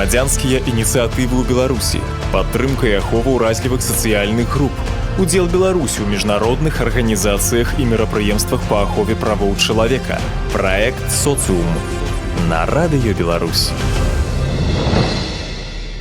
Грамадзянскія ініцыятывы ў Беларусі, падтрымка і ахова ўразлівых сацыяльных груп, удзел Беларусі ў міжнародных арганізацыях і мерапрыемствах па ахове правоў чалавека, праект «Социум» на Радыё Беларусь.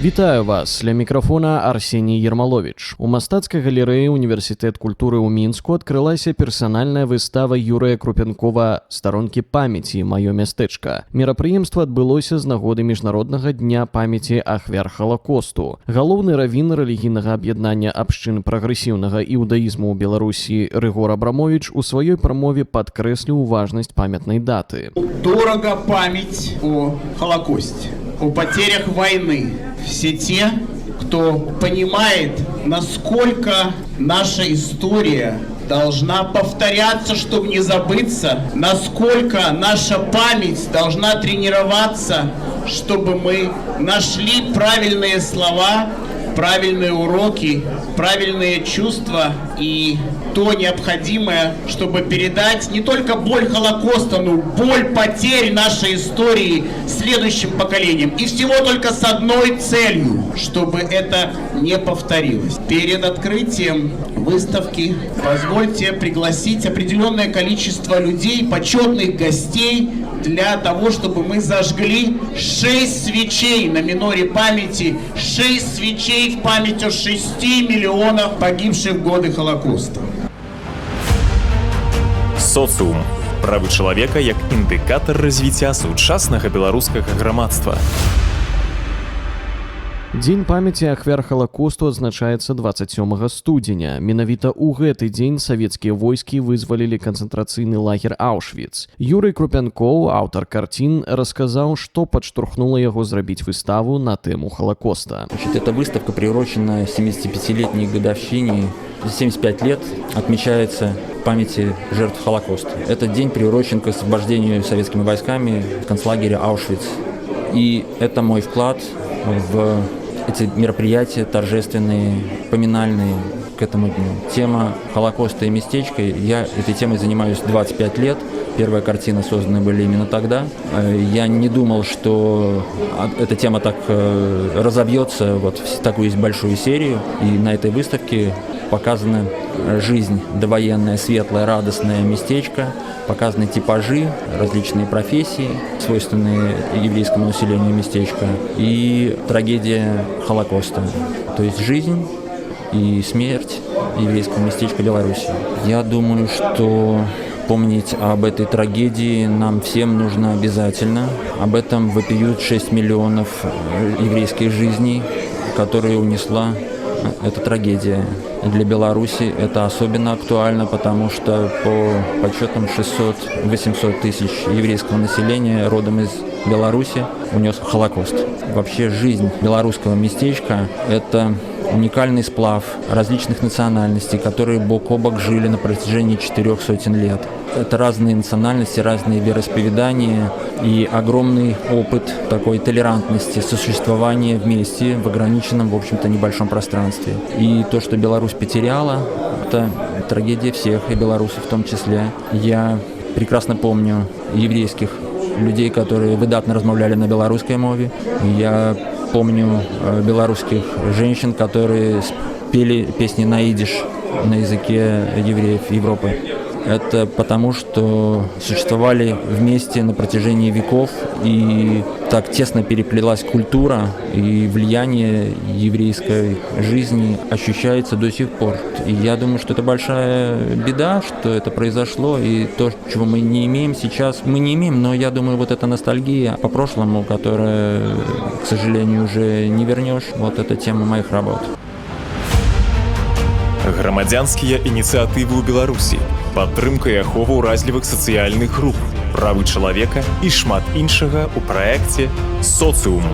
Вітаю вас, ля мікрафона Арсеній Ермаловіч. У мастацкай галерэі Універсітэт культуры ў Мінску адкрылася персанальная выстава Юрыя Крупянкова «Старонкі памяці. Маё мястэчка». Мерапрыемства адбылося з нагоды Міжнароднага дня памяці ахвяр Халакосту. Галоўны равін рэлігійнага аб'яднання абшчын прагрэсіўнага іудаізму ў Беларусі Рыгор Абрамовіч у сваёй прамове падкрэсліў важнасць памятнай даты. Дорого память о Холокосте, о потерях войны. Все те, кто понимает, насколько наша история должна повторяться, чтобы не забыться, насколько наша память должна тренироваться, чтобы мы нашли правильные слова, правильные уроки, правильные чувства и то необходимое, чтобы передать не только боль Холокоста, но боль потерь нашей истории следующим поколениям. И всего только с одной целью, чтобы это не повторилось. Перед открытием выставки позвольте пригласить определенное количество людей, почетных гостей, для того, чтобы мы зажгли 6 свечей на миноре памяти, 6 свечей в память о 6 миллионах погибших в годы Холокоста. «Социум» – правы чалавека як індыкатар развіцця сучаснага беларускага грамадства. Дзень памяці ахвяр Халакосту адзначаецца 27 студзеня. Менавіта ў гэты дзень савецкія войскі вызвалілі канцэнтрацыйны лагер Аўшвіц. Юрый Крупянкоў, аўтар карцін, расказаў, што падштурхнула яго зрабіць выставу на тэму Холокоста. Эта выставка приурочена 75-летней годовщине. 75 лет отмечается памяти жертв Холокоста. Этот день приурочен к освобождению советскими войсками концлагеря Аушвиц. И это мой вклад в эти мероприятия торжественные, поминальные к этому дню. Тема Холокоста и местечка. Я этой темой занимаюсь 25 лет. Первая картина созданы были именно тогда. Я не думал, что эта тема так разобьется вот в такую большую серию. И на этой выставке показана жизнь довоенная, светлая, радостная местечко, показаны типажи, различные профессии, свойственные еврейскому населению местечка, и трагедия Холокоста, то есть жизнь и смерть еврейского местечка Беларуси. Я думаю, что помнить об этой трагедии нам всем нужно обязательно. Об этом вопиют 6 миллионов еврейских жизней, которые унесла эта трагедия. И для Беларуси это особенно актуально, потому что по подсчетам 600-800 тысяч еврейского населения родом из Беларуси унес Холокост. Вообще жизнь белорусского местечка – это уникальный сплав различных национальностей, которые бок о бок жили на протяжении 400 лет. Это разные национальности, разные вероисповедания и огромный опыт такой толерантности, сосуществования вместе в ограниченном, в общем-то, небольшом пространстве. И то, что Беларусь потеряла, это трагедия всех, и белорусов в том числе. Я прекрасно помню еврейских людей, которые выдатно размовляли на белорусской мове. Я помню белорусских женщин, которые пели песни на идиш, на языке евреев Европы. Это потому, что существовали вместе на протяжении веков, и так тесно переплелась культура, и влияние еврейской жизни ощущается до сих пор. И я думаю, что это большая беда, что это произошло, и то, чего мы не имеем сейчас, мы не имеем, но я думаю, вот эта ностальгия по прошлому, которая, к сожалению, уже не вернешь, вот это тема моих работ. Грамадзянскія ініцыятывы ў Беларусі, падтрымка і ахова ўразлівых сацыяльных груп, правы чалавека і шмат іншага ў праекце «Социум».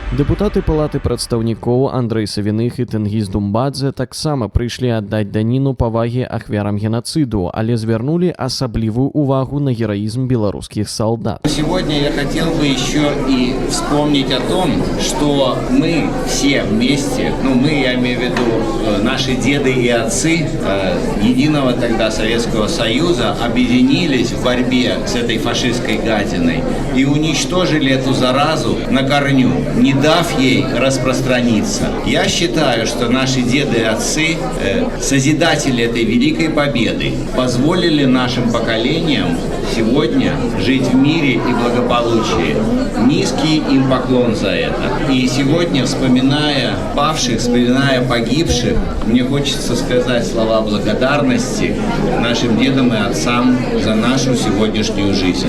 Дэпутаты палаты прадстаўнікоў Андрэй Савіных і Тэнгіз Думбадзе таксама прыйшлі аддаць даніну павагі ахвярам геноциду, але звярнулі асаблівую увагу на героизм белорусских солдат. Сегодня я хотел бы еще и вспомнить о том, что мы все вместе, я имею в виду наши деды и отцы единого тогда Советского Союза, объединились в борьбе с этой фашистской гадиной и уничтожили эту заразу на корню, не дав ей распространиться. Я считаю, что наши деды и отцы, созидатели этой великой победы, позволили нашим поколениям сегодня жить в мире и благополучии. Низкий им поклон за это. И сегодня, вспоминая павших, вспоминая погибших, мне хочется сказать слова благодарности нашим дедам и отцам за нашу сегодняшнюю жизнь.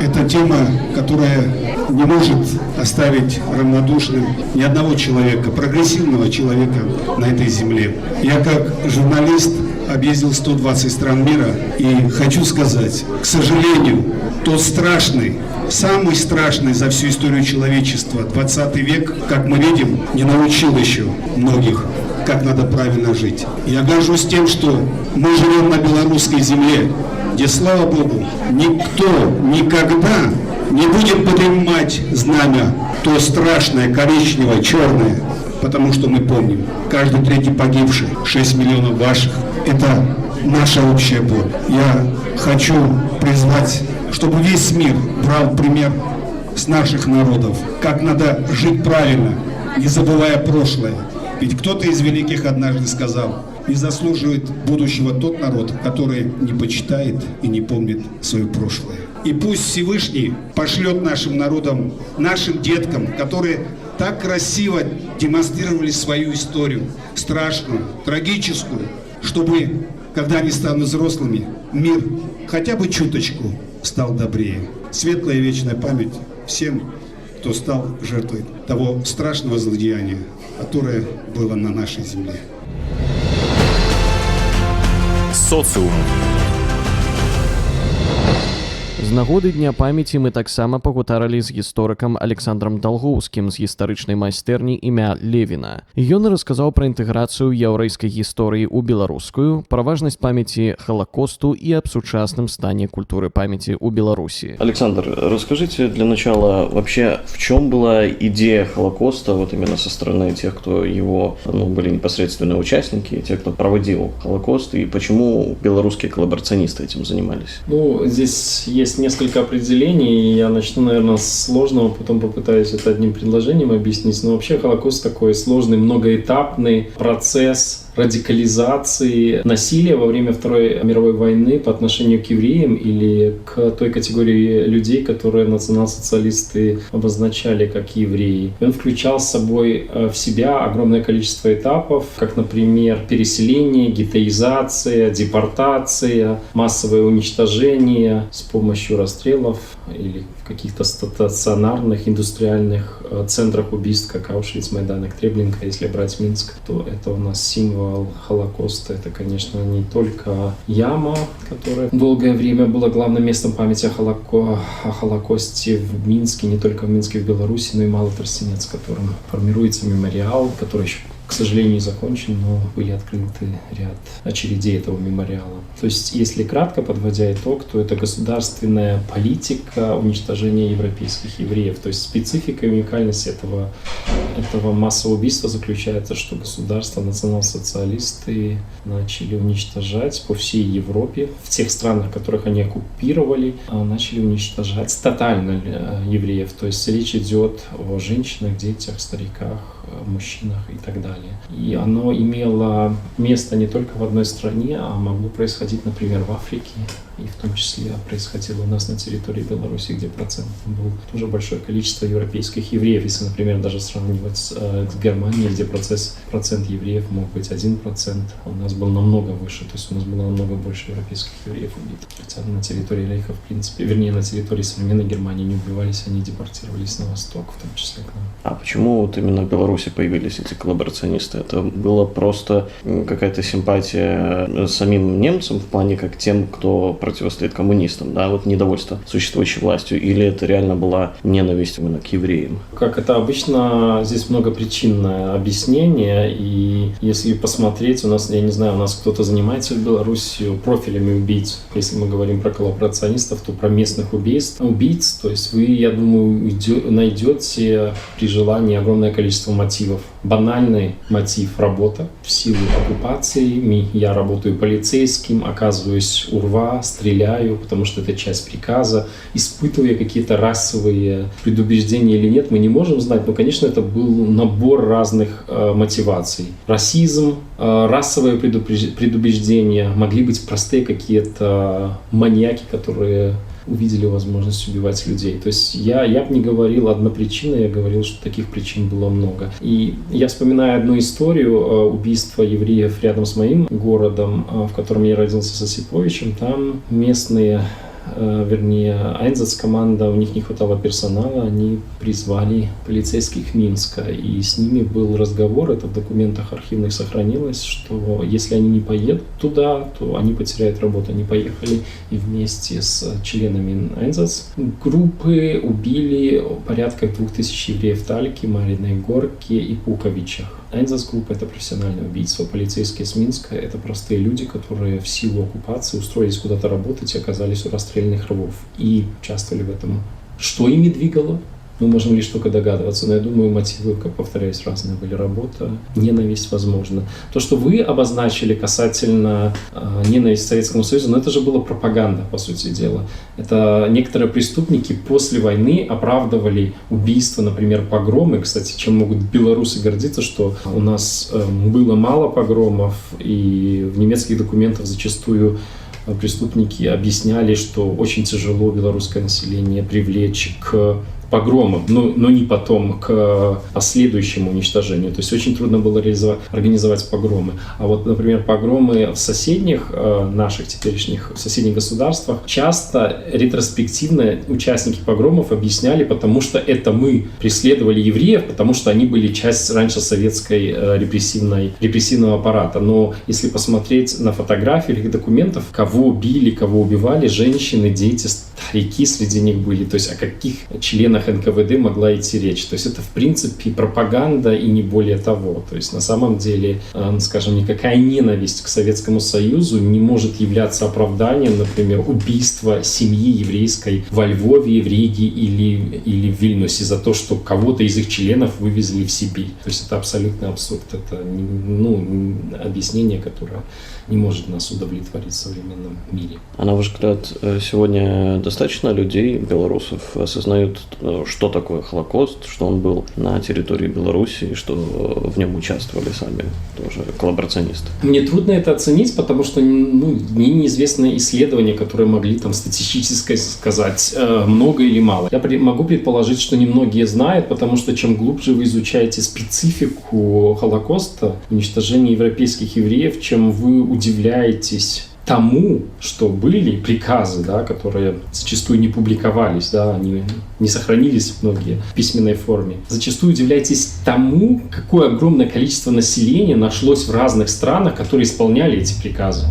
Это тема, которая не может оставить равнодушным ни одного человека, прогрессивного человека на этой земле. Я как журналист объездил 120 стран мира и хочу сказать, к сожалению, тот страшный, самый страшный за всю историю человечества 20 век, как мы видим, не научил еще многих, как надо правильно жить. Я горжусь тем, что мы живем на белорусской земле, где, слава Богу, никто никогда не будет поднимать знамя, то страшное, коричневое, черное, потому что мы помним, каждый третий погибший, 6 миллионов ваших, это наша общая боль. Я хочу призвать, чтобы весь мир брал пример с наших народов, как надо жить правильно, не забывая прошлое. Ведь кто-то из великих однажды сказал: не заслуживает будущего тот народ, который не почитает и не помнит свое прошлое. И пусть Всевышний пошлет нашим народам, нашим деткам, которые так красиво демонстрировали свою историю, страшную, трагическую, чтобы, когда они станут взрослыми, мир хотя бы чуточку стал добрее. Светлая и вечная память всем, кто стал жертвой того страшного злодеяния, которое было на нашей земле. Социум. З нагоды Дня памяці мы таксама пагутарылі з гісторыкам Александром Далгоўскім з гістарычнай майстэрні імя Левіна. Ён расказаў пра інтэграцыю яўрэйскай гісторыі ў беларускую, пра важнасць памяці Холокосту і аб сучасным стане культуры памяти у Беларуси. Александр, расскажите для начала вообще, в чем была идея Холокоста, вот именно со стороны тех, кто его, были непосредственные участники, тех, кто проводил Холокост, и почему белорусские коллаборационисты этим занимались? Здесь есть несколько определений, и я начну, наверное, с сложного, потом попытаюсь это одним предложением объяснить. Но вообще Холокост такой сложный, многоэтапный процесс радикализации насилия во время Второй мировой войны по отношению к евреям или к той категории людей, которые национал-социалисты обозначали как евреи. Он включал с собой в себя огромное количество этапов, как, например, переселение, геттоизация, депортация, массовое уничтожение с помощью расстрелов или в каких-то стационарных индустриальных центрах убийств, как Аушвиц, Майданек, Треблинка. Если брать Минск, то это у нас символ Холокоста. Это, конечно, не только яма, которая долгое время была главным местом памяти о Холокосте в Минске, не только в Минске, в Беларуси, но и Малотростенец, в котором формируется мемориал, который еще, к сожалению, не закончен, но были открыты ряд очередей этого мемориала. То есть, если кратко подводя итог, то это государственная политика уничтожения европейских евреев. То есть специфика и уникальность этого массового убийства заключается, что государства, национал-социалисты начали уничтожать по всей Европе, в тех странах, которых они оккупировали, начали уничтожать тотально евреев. То есть речь идет о женщинах, детях, стариках, мужчинах и так далее. И оно имело место не только в одной стране, а могло происходить, например, в Африке, и в том числе происходило у нас на территории Беларуси, где процент был тоже большое количество европейских евреев. Если, например, даже сравнивать с Германией, где процент евреев мог быть 1%, у нас был намного выше, то есть у нас было намного больше европейских евреев убитых. Хотя на территории Рейха, в принципе, вернее, на территории современной Германии не убивались, они депортировались на восток, в том числе к нам. А почему вот именно в Беларуси появились эти коллаборационисты? Это было просто какая-то симпатия самим немцам в плане как тем, кто противостоит коммунистам, да, вот недовольство существующей властью, или это реально была ненависть именно к евреям? Как это обычно, здесь многопричинное объяснение, и если посмотреть, у нас, я не знаю, у нас кто-то занимается в Беларуси профилями убийц. Если мы говорим про коллаборационистов, то про местных убийц, то есть вы, я думаю, найдете при желании огромное количество мотивов. Банальный мотив – работа. В силу оккупации я работаю полицейским, оказываюсь у рва, стреляю, потому что это часть приказа. Испытывая какие-то расовые предубеждения или нет, мы не можем знать, но, конечно, это был набор разных мотиваций. Расизм, расовые предубеждения, могли быть простые какие-то маньяки, которые увидели возможность убивать людей. То есть я бы не говорил однопричинно, я говорил, что таких причин было много. И я вспоминаю одну историю убийства евреев рядом с моим городом, в котором я родился, с Осиповичем. Там местные, Айнзац-команда, у них не хватало персонала, они призвали полицейских Минска, и с ними был разговор, это в документах архивных сохранилось, что если они не поедут туда, то они потеряют работу. Они поехали и вместе с членами Айнзац-группы убили порядка 2000 евреев в Тальке, Мариной Горке и Пуковичах. Айнзац-группа — это профессиональное убийство. Полицейские с Минска — это простые люди, которые в силу оккупации устроились куда-то работать и оказались у расстрельных рвов. И участвовали в этом. Что ими двигало? Мы можем лишь только догадываться, но я думаю, мотивы, как повторяюсь, разные были. Работа, ненависть, возможно. То, что вы обозначили касательно ненависти к Советскому Союзу, но это же была пропаганда, по сути дела. Это некоторые преступники после войны оправдывали убийства, например, погромы. Кстати, чем могут белорусы гордиться, что у нас было мало погромов, и в немецких документах зачастую преступники объясняли, что очень тяжело белорусское население привлечь к погромам, но не потом к последующему уничтожению. То есть очень трудно было организовать погромы. А вот, например, погромы в соседних наших теперешних соседних государствах часто ретроспективно участники погромов объясняли, потому что это мы преследовали евреев, потому что они были часть раньше советской репрессивного аппарата. Но если посмотреть на фотографии или документов, кого били, кого убивали, женщины, дети, старики среди них были. То есть о каких членах НКВД могла идти речь. То есть это, в принципе, пропаганда и не более того. То есть на самом деле, скажем, никакая ненависть к Советскому Союзу не может являться оправданием, например, убийства семьи еврейской во Львове, в Риге или в Вильнюсе за то, что кого-то из их членов вывезли в Сибирь. То есть это абсолютный абсурд. Это объяснение, которое не может нас удовлетворить в современном мире. А на ваш взгляд, сегодня достаточно людей, белорусов, осознают, что такое Холокост, что он был на территории Беларуси, и что в нем участвовали сами тоже коллаборационисты? Мне трудно это оценить, потому что мне неизвестны исследования, которые могли там статистически сказать, много или мало. Я могу предположить, что немногие знают, потому что чем глубже вы изучаете специфику Холокоста, уничтожения европейских евреев, чем вы удивляетесь тому, что были приказы, да, которые зачастую не публиковались, да, они не сохранились многие в письменной форме. Зачастую удивляетесь тому, какое огромное количество населения нашлось в разных странах, которые исполняли эти приказы.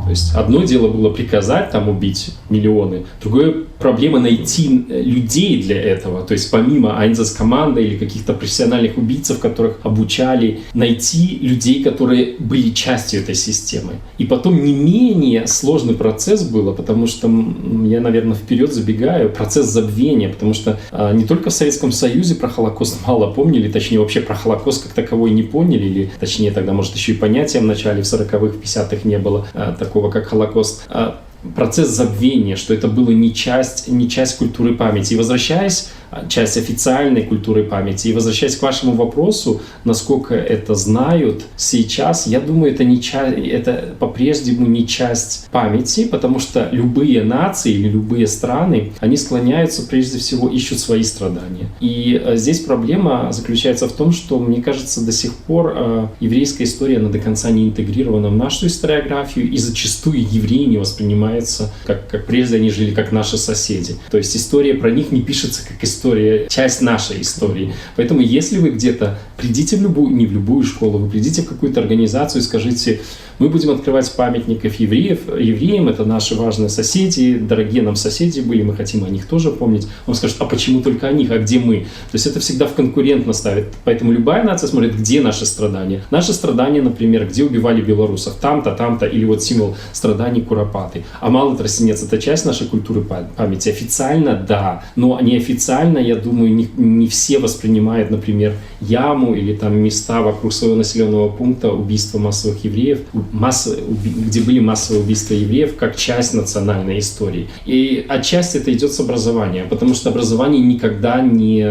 То есть одно дело было приказать там убить миллионы, другое проблема найти людей для этого. То есть помимо Айнзац-команды или каких-то профессиональных убийцев, которых обучали, найти людей, которые были частью этой системы. И потом не менее сложный процесс был, потому что я, наверное, вперед забегаю, процесс забвения, потому что не только в Советском Союзе про Холокост мало помнили, точнее вообще про Холокост как таковой не поняли, или точнее тогда, может, еще и понятия в начале, в 40-х, 50-х не было такого, как Холокост. Процесс забвения, что это было не часть культуры памяти. И возвращаясь, часть официальной культуры памяти, и возвращаясь к вашему вопросу, насколько это знают сейчас, я думаю, это по-прежнему не часть памяти, потому что любые нации или любые страны, они склоняются, прежде всего, ищут свои страдания. И здесь проблема заключается в том, что, мне кажется, до сих пор еврейская история, она до конца не интегрирована в нашу историографию, и зачастую евреи не воспринимаются как прежде они жили, как наши соседи. То есть история про них не пишется как история история, часть нашей истории. Поэтому если вы где-то придите не в любую школу, вы придите в какую-то организацию и скажите: мы будем открывать памятников евреям, это наши важные соседи, дорогие нам соседи были, мы хотим о них тоже помнить. Он скажет: а почему только о них, а где мы? То есть это всегда в конкурентно ставит. Поэтому любая нация смотрит, где наши страдания. Наши страдания, например, где убивали белорусов, там-то, или вот символ страданий Куропаты. А Малый Тростенец — это часть нашей культуры памяти. Официально — да, но неофициально, я думаю, не все воспринимают, например, яму или там места вокруг своего населенного пункта убийства массовых евреев, где были массовые убийства евреев, как часть национальной истории. И отчасти это идет с образования, потому что образование никогда не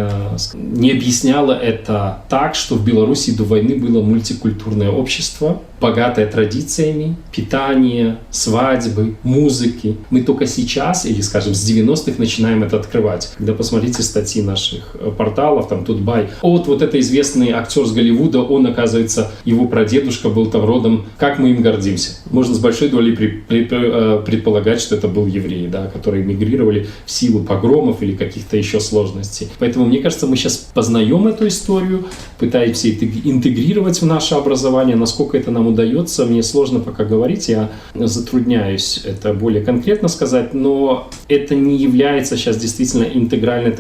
объясняло это так, что в Беларуси до войны было мультикультурное общество, богатое традициями, питание, свадьбы, музыки. Мы только сейчас, или, скажем, с 90-х начинаем это открывать. Когда посмотрите статьи наших порталов, там Тутбай, вот это известный актер с Голливуда, он, оказывается, его прадедушка был там родом, как мы им гордимся. Можно с большой долей предполагать, что это был еврей, да, которые мигрировали в силу погромов или каких-то еще сложностей. Поэтому, мне кажется, мы сейчас познаем эту историю, пытаемся интегрировать в наше образование. Насколько это нам удается, мне сложно пока говорить, я затрудняюсь это более конкретно сказать, но это не является сейчас действительно интегральной,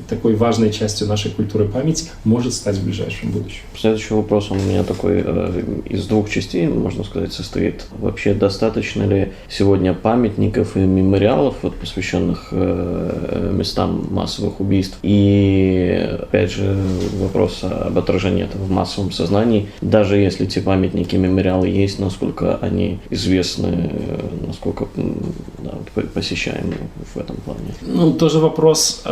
такой важной частью нашей культуры памяти, может стать в ближайшем будущем. Следующий вопрос у меня такой из двух частей, можно сказать, состоит. Вообще, достаточно ли сегодня памятников и мемориалов, посвященных местам массовых убийств? И, опять же, вопрос об отражении этого в массовом сознании. Даже если эти памятники, мемориалы есть, насколько они известны, насколько посещаемы в этом плане? Тоже вопрос,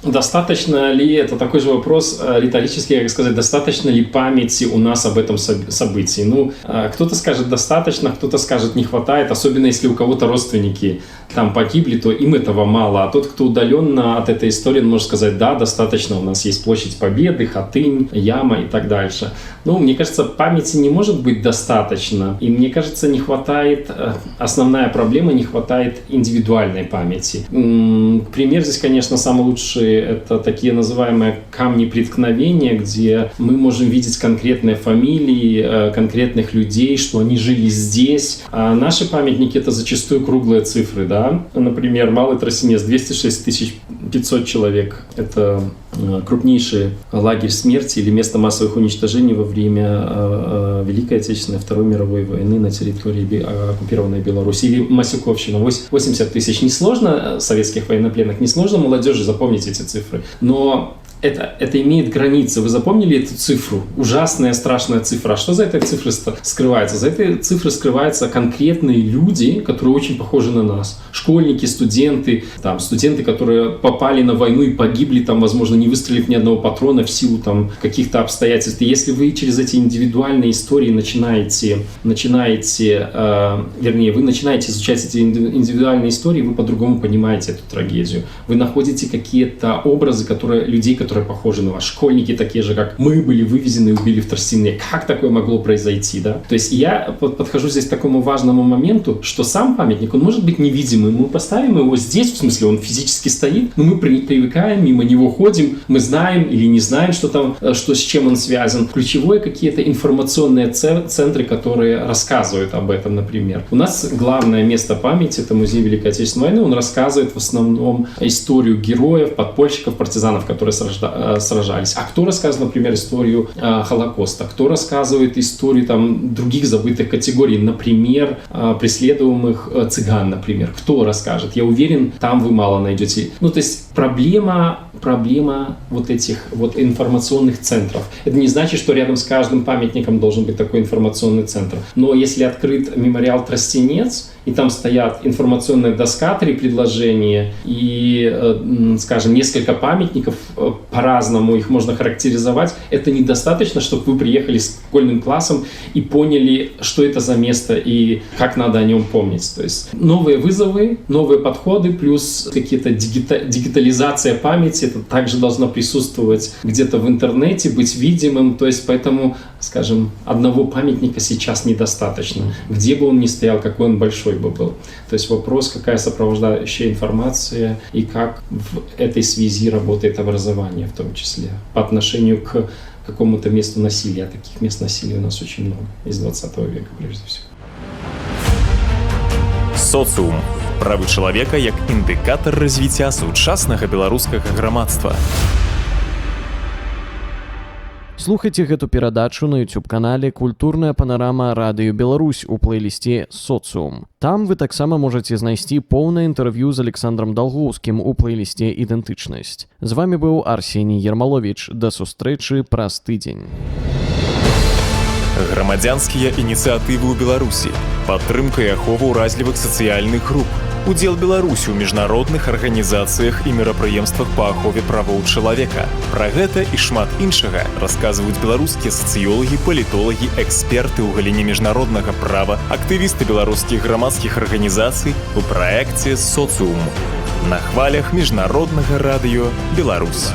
достаточно ли, это такой же вопрос риторический, как сказать, достаточно ли памяти у нас об этом событии. Кто-то скажет достаточно, кто-то скажет не хватает, особенно если у кого-то родственники там погибли, то им этого мало. А тот, кто удаленно от этой истории, может сказать: да, достаточно, у нас есть Площадь Победы, Хатынь, Яма и так дальше. Мне кажется, памяти не может быть достаточно. И мне кажется, не хватает, основная проблема, не хватает индивидуальной памяти. Пример здесь, конечно, самый лучший, это такие называемые камни преткновения, где мы можем видеть конкретные фамилии, конкретных людей, что они жили здесь. А наши памятники — это зачастую круглые цифры, да. Например, Малый Тростенец — 206 500 человек. Это крупнейший лагерь смерти или место массовых уничтожений во время Великой Отечественной, Второй мировой войны на территории оккупированной Беларуси. Или Масюковщина — 80 тысяч. Несложно советских военнопленных, несложно молодежи запомнить эти цифры, но это имеет границы. Вы запомнили эту цифру? Ужасная, страшная цифра. А что за этой цифрой скрывается? За этой цифрой скрываются конкретные люди, которые очень похожи на нас. Школьники, студенты, которые попали на войну и погибли, возможно, не выстрелив ни одного патрона в силу каких-то обстоятельств. И если вы через эти индивидуальные истории начинаете изучать эти индивидуальные истории, вы по-другому понимаете эту трагедию. Вы находите какие-то образы, людей, которые похожи на вас. Школьники такие же, как мы, были вывезены и убили в Тростене. Как такое могло произойти, да? То есть я подхожу здесь к такому важному моменту, что сам памятник, он может быть невидимым. Мы поставим его здесь, в смысле, он физически стоит, но мы привыкаем, мимо него ходим, мы знаем или не знаем, что с чем он связан. Ключевое какие-то информационные центры, которые рассказывают об этом, например. У нас главное место памяти — это Музей Великой Отечественной войны. Он рассказывает в основном историю героев, подпольщиков, партизанов, которые сражались. А кто рассказывает, например, историю Холокоста? Кто рассказывает историю других забытых категорий, например, преследуемых цыган, например? Кто расскажет? Я уверен, там вы мало найдете. То есть проблема вот этих информационных центров. Это не значит, что рядом с каждым памятником должен быть такой информационный центр. Но если открыт мемориал Тростенец, и там стоят информационная доска, 3 предложения и, скажем, несколько памятников, по-разному их можно характеризовать, это недостаточно, чтобы вы приехали с школьным классом и поняли, что это за место и как надо о нем помнить. То есть новые вызовы, новые подходы, плюс какие-то дигитализация памяти, это также должно присутствовать где-то в интернете, быть видимым. То есть поэтому, скажем, одного памятника сейчас недостаточно. Где бы он ни стоял, какой он большой. большой бы был. То есть вопрос, какая сопровождающая информация и как в этой связи работает образование в том числе по отношению к какому-то месту насилия. Таких мест насилия у нас очень много из 20 века прежде всего. Социум. Правы чалавека як індыкатар развіцця сучаснага беларускага грамадства. Слухайце гэту перадачу на YouTube-канале «Культурная панарама Радыё Беларусь» у плейлісце «Социум». Там вы таксама можаце знайсці поўнае інтэрв'ю з Александром Далгоўскім у плейлісце «Ідэнтычнасць». З вами быў Арсеній Ермаловіч. Да сустрэчы праз тыдзень. Грамадзянскія ініцыятывы ў Беларусі, падтрымка і ахова ўразлівых сацыяльных груп, удзел Беларусі ў міжнародных арганізацыях і мерапрыемствах па ахове правоў чалавека. Пра гэта і шмат іншага расказваюць беларускія сацыёлагі, палітолагі, эксперты ў галіне міжнароднага права, актывісты беларускіх грамадскіх арганізацый у праекце «Социум» на хвалях міжнароднага радыё «Беларусь».